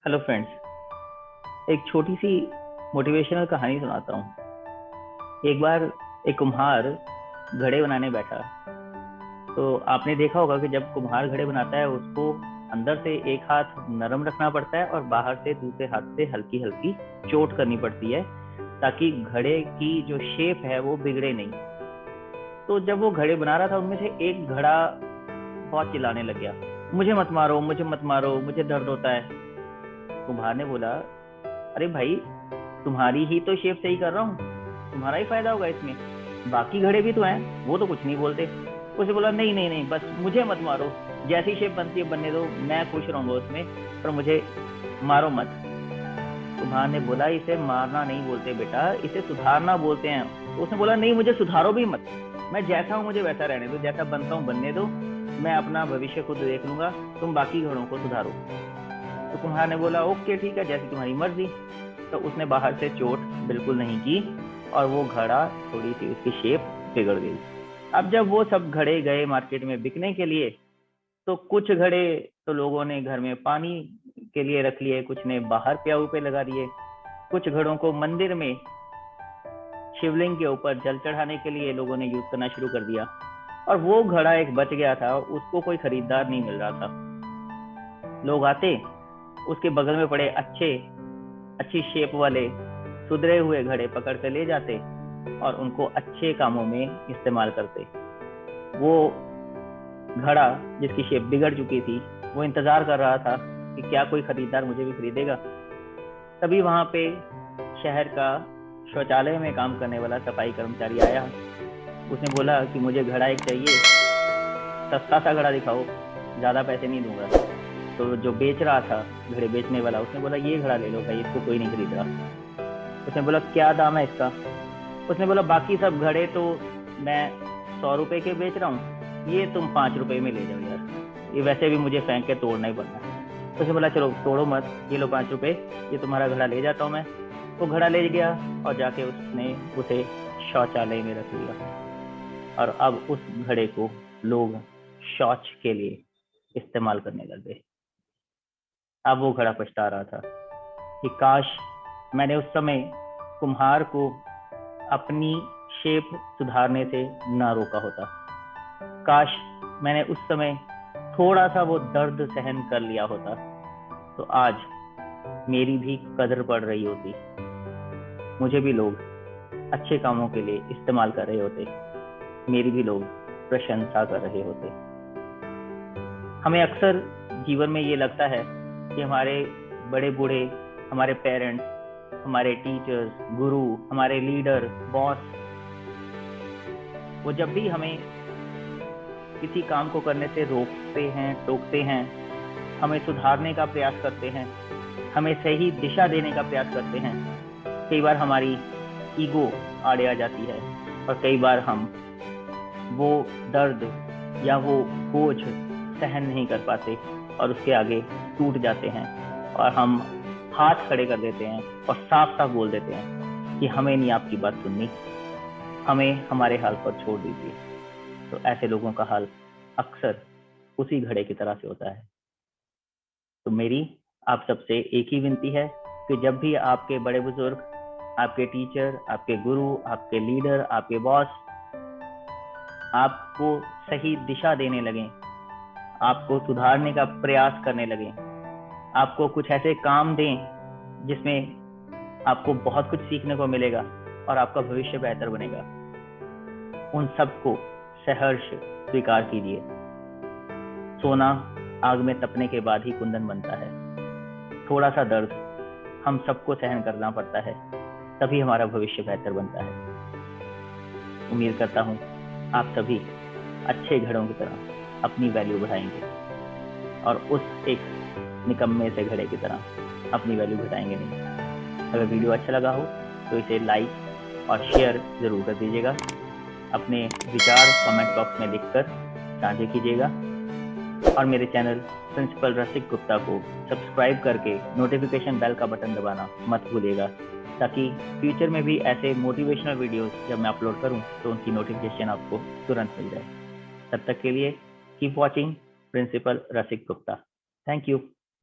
Hello friends. एक छोटी सी motivational कहानी सुनाता हूँ। एक बार एक कुम्हार घड़े बनाने बैठा। तो आपने देखा होगा कि जब कुम्हार घड़े बनाता है उसको अंदर से एक हाथ नरम रखना पड़ता है और बाहर से दूसरे हाथ से हल्की हल्की चोट करनी पड़ती है ताकि घड़े की जो शेप है वो बिगड़े नहीं। तो जब वो घड़े बना रहा था उनमें से एक घड़ा बहुत चिल्लाने लग गया, मुझे मत मारो, मुझे मत मारो, मुझे दर्द होता है। कुम्हार ने बोला, अरे भाई, तुम्हारी ही तो शेप सही कर रहा हूँ, तुम्हारा ही फायदा होगा इसमें। बाकी घड़े भी तो हैं, वो तो कुछ नहीं बोलते। उसे बोला, नहीं नहीं नहीं, बस मुझे मत मारो, जैसी शेप बनती है बनने दो, मैं खुश रहूंगा उसमें, पर मुझे मारो मत। कुम्हार ने बोला, इसे मारना नहीं बोलते बेटा, इसे सुधारना बोलते हैं। तो उसने बोला, नहीं, मुझे सुधारो भी मत, मैं जैसा हूँ मुझे वैसा रहने दो, जैसा बनता हूँ बनने दो, मैं अपना भविष्य खुद देख लूंगा, तुम बाकी घड़ों को सुधारो। तो कुम्हार ने बोला, ओके ठीक है, जैसी तुम्हारी मर्जी। तो उसने बाहर से चोट बिल्कुल नहीं की और वो घड़ा, थोड़ी सी उसकी शेप बिगड़ गई। अब जब वो सब घड़े गए मार्केट में बिकने के लिए, तो कुछ घड़े तो लोगों ने घर में पानी के लिए रख लिए, कुछ ने बाहर प्याऊ पे लगा दिए, कुछ घड़ों को मंदिर में शिवलिंग के ऊपर जल चढ़ाने के लिए लोगों ने यूज करना शुरू कर दिया। और वो घड़ा एक बच गया था, उसको कोई खरीदार नहीं मिल रहा था। लोग आते, उसके बगल में पड़े अच्छी शेप वाले सुधरे हुए घड़े पकड़ कर ले जाते और उनको अच्छे कामों में इस्तेमाल करते। वो घड़ा जिसकी शेप बिगड़ चुकी थी, वो इंतजार कर रहा था कि क्या कोई खरीदार मुझे भी खरीदेगा। तभी वहां पे शहर का शौचालय में काम करने वाला सफाई कर्मचारी आया। उसने बोला कि मुझे घड़ा एक चाहिए, सस्ता सा घड़ा दिखाओ, ज्यादा पैसे नहीं दूंगा। तो जो बेच रहा था, घड़े बेचने वाला, उसने बोला, ये घड़ा ले लो भाई, इसको कोई नहीं खरीद रहा। उसने बोला, क्या दाम है इसका? उसने बोला, बाकी सब घड़े तो मैं 100 रुपए के बेच रहा हूँ, ये तुम 5 रुपए में ले जाओ यार, ये वैसे भी मुझे फेंक के तोड़ना ही पड़ना है। तो उसने बोला, चलो तोड़ो मत, ये लो 5 रुपए, ये तुम्हारा घड़ा ले जाता हूँ मैं। वो घड़ा ले गया और जाके उसने उसे शौचालय में रख लिया। और अब उस घड़े को लोग शौच के लिए इस्तेमाल करने लगे। अब वो घड़ा पछता रहा था कि काश मैंने उस समय कुम्हार को अपनी शेप सुधारने से ना रोका होता। काश मैंने उस समय थोड़ा सा वो दर्द सहन कर लिया होता, तो आज मेरी भी कदर पड़ रही होती, मुझे भी लोग अच्छे कामों के लिए इस्तेमाल कर रहे होते, मेरी भी लोग प्रशंसा कर रहे होते। हमें अक्सर जीवन में ये लगता है कि हमारे बड़े बूढ़े, हमारे पेरेंट्स, हमारे टीचर्स, गुरु, हमारे लीडर, बॉस, वो जब भी हमें किसी काम को करने से रोकते हैं, टोकते हैं, हमें सुधारने का प्रयास करते हैं, हमें सही दिशा देने का प्रयास करते हैं, कई बार हमारी ईगो आड़े आ जाती है और कई बार हम वो दर्द या वो बोझ सहन नहीं कर पाते और उसके आगे टूट जाते हैं और हम हाथ खड़े कर देते हैं और साफ साफ बोल देते हैं कि हमें नहीं आपकी बात सुननी, हमें हमारे हाल पर छोड़ दीजिए। तो ऐसे लोगों का हाल अक्सर उसी घड़े की तरह से होता है। तो मेरी आप सबसे एक ही विनती है कि जब भी आपके बड़े बुजुर्ग, आपके टीचर, आपके गुरु, आपके लीडर, आपके बॉस आपको सही दिशा देने लगें, आपको सुधारने का प्रयास करने लगें, आपको कुछ ऐसे काम दें जिसमें आपको बहुत कुछ सीखने को मिलेगा और आपका भविष्य बेहतर बनेगा, उन सबको सहर्ष स्वीकार कीजिए। सोना आग में तपने के बाद ही कुंदन बनता है। थोड़ा सा दर्द हम सबको सहन करना पड़ता है, तभी हमारा भविष्य बेहतर बनता है। उम्मीद करता हूँ आप सभी अच्छे घड़ों की तरह अपनी वैल्यू बढ़ाएंगे और उस एक निकम्मे से घड़े की तरह अपनी वैल्यू घटाएंगे नहीं। अगर वीडियो अच्छा लगा हो तो इसे लाइक और शेयर जरूर कर दीजिएगा। अपने विचार कमेंट बॉक्स में लिखकर साझा कीजिएगा और मेरे चैनल प्रिंसिपल रसिक गुप्ता को सब्सक्राइब करके नोटिफिकेशन बेल का बटन दबाना मत भूलिएगा, ताकि फ्यूचर में भी ऐसे मोटिवेशनल वीडियोस जब मैं अपलोड करूं तो उनकी नोटिफिकेशन आपको तुरंत मिल जाए। तब तक के लिए keep watching principal Rasik Gupta. Thank you.